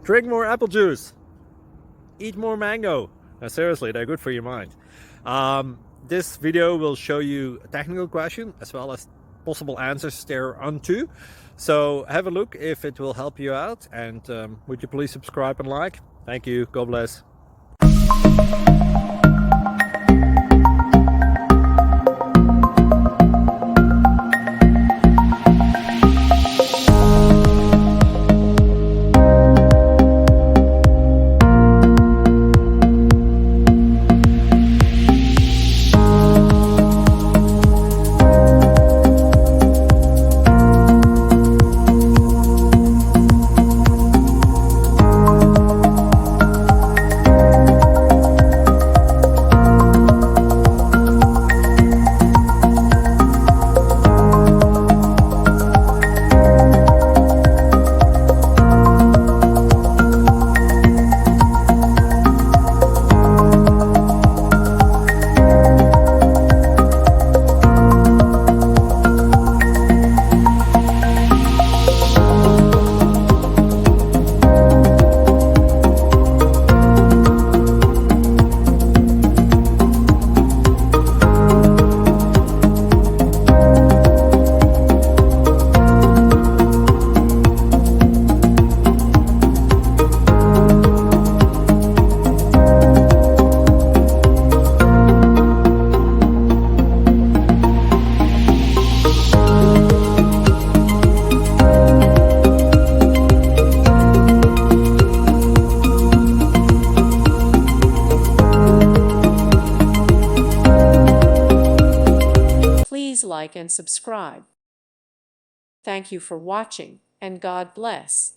Drink more apple juice. Eat more mango. Now, seriously, they're good for your mind. This video will show you a technical question as well as possible answers thereunto. So have a look if it will help you out, and would you please subscribe and like? Thank you. God bless. Please like and subscribe. Thank you for watching, and God bless.